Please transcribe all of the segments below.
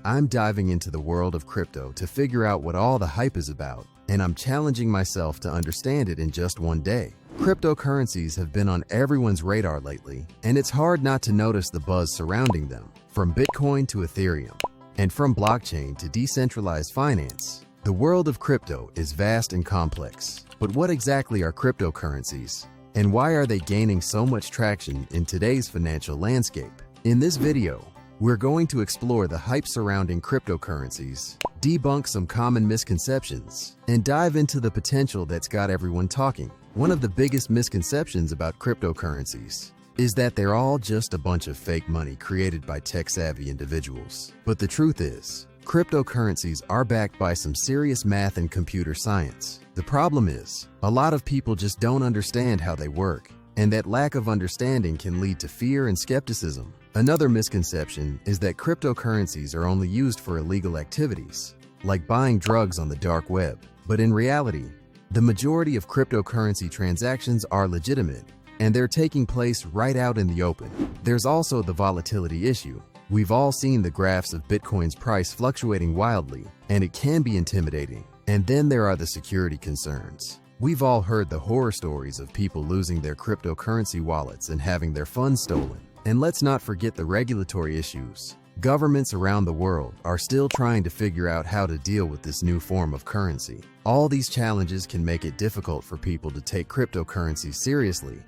I'm diving into the world of crypto to figure out what all the hype is about, and I'm challenging myself to understand it in just one day. Cryptocurrencies have been on everyone's radar lately, and it's hard not to notice the buzz surrounding them. From Bitcoin to Ethereum, and from blockchain to decentralized finance, the world of crypto is vast and complex. But what exactly are cryptocurrencies? And why are they gaining so much traction in today's financial landscape? In this video, we're going to explore the hype surrounding cryptocurrencies, debunk some common misconceptions, and dive into the potential that's got everyone talking. One of the biggest misconceptions about cryptocurrencies is that they're all just a bunch of fake money created by tech-savvy individuals. But the truth is, cryptocurrencies are backed by some serious math and computer science. The problem is, a lot of people just don't understand how they work, and that lack of understanding can lead to fear and skepticism. Another misconception is that cryptocurrencies are only used for illegal activities, like buying drugs on the dark web. But in reality, the majority of cryptocurrency transactions are legitimate, and they're taking place right out in the open. There's also the volatility issue. We've all seen the graphs of Bitcoin's price fluctuating wildly, and it can be intimidating. And then there are the security concerns. We've all heard the horror stories of people losing their cryptocurrency wallets and having their funds stolen. And let's not forget the regulatory issues. Governments around the world are still trying to figure out how to deal with this new form of currency. All these challenges can make it difficult for people to take cryptocurrencies seriously.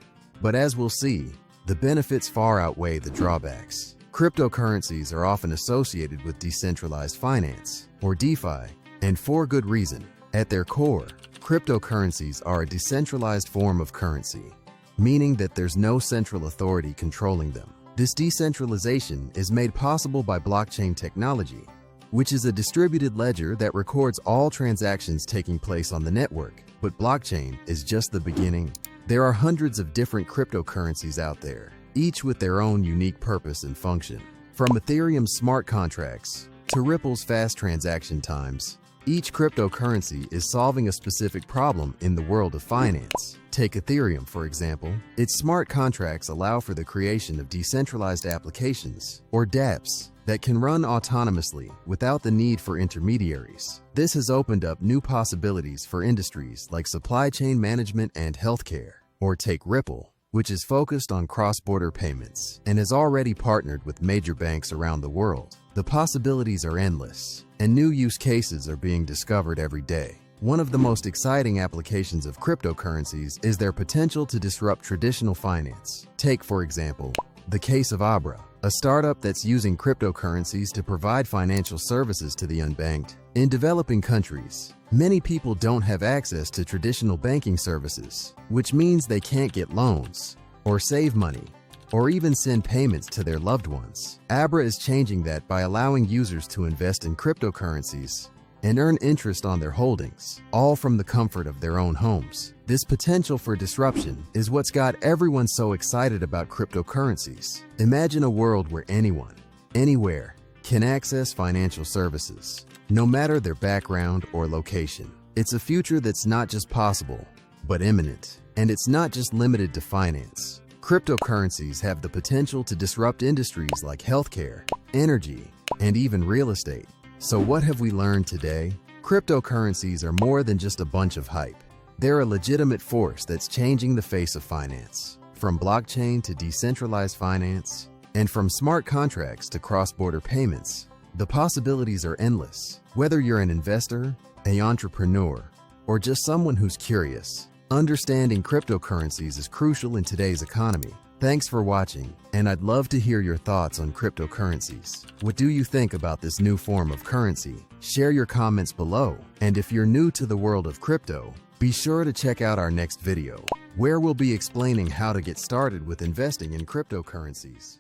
But as we'll see, the benefits far outweigh the drawbacks. Cryptocurrencies are often associated with decentralized finance, or DeFi, and for good reason. At their core, cryptocurrencies are a decentralized form of currency, meaning that there's no central authority controlling them. This decentralization is made possible by blockchain technology, which is a distributed ledger that records all transactions taking place on the network. But blockchain is just the beginning. There are hundreds of different cryptocurrencies out there, each with their own unique purpose and function. From Ethereum's smart contracts to Ripple's fast transaction times, each cryptocurrency is solving a specific problem in the world of finance. Take Ethereum, for example. Its smart contracts allow for the creation of decentralized applications, or dApps, that can run autonomously without the need for intermediaries. This has opened up new possibilities for industries like supply chain management and healthcare. Or take Ripple, which is focused on cross-border payments and has already partnered with major banks around the world. The possibilities are endless, and new use cases are being discovered every day. One of the most exciting applications of cryptocurrencies is their potential to disrupt traditional finance. Take, for example, the case of Abra, a startup that's using cryptocurrencies to provide financial services to the unbanked. In developing countries, many people don't have access to traditional banking services, which means they can't get loans, or save money, or even send payments to their loved ones. Abra is changing that by allowing users to invest in cryptocurrencies and earn interest on their holdings, all from the comfort of their own homes. This potential for disruption is what's got everyone so excited about cryptocurrencies. Imagine a world where anyone, anywhere, can access financial services, no matter their background or location. It's a future that's not just possible, but imminent. And it's not just limited to finance. Cryptocurrencies have the potential to disrupt industries like healthcare, energy, and even real estate. So what have we learned today? Cryptocurrencies are more than just a bunch of hype. They're a legitimate force that's changing the face of finance. From blockchain to decentralized finance, and from smart contracts to cross-border payments, the possibilities are endless. Whether you're an investor, an entrepreneur, or just someone who's curious, understanding cryptocurrencies is crucial in today's economy. Thanks for watching, and I'd love to hear your thoughts on cryptocurrencies. What do you think about this new form of currency? Share your comments below. And if you're new to the world of crypto, be sure to check out our next video, where we'll be explaining how to get started with investing in cryptocurrencies.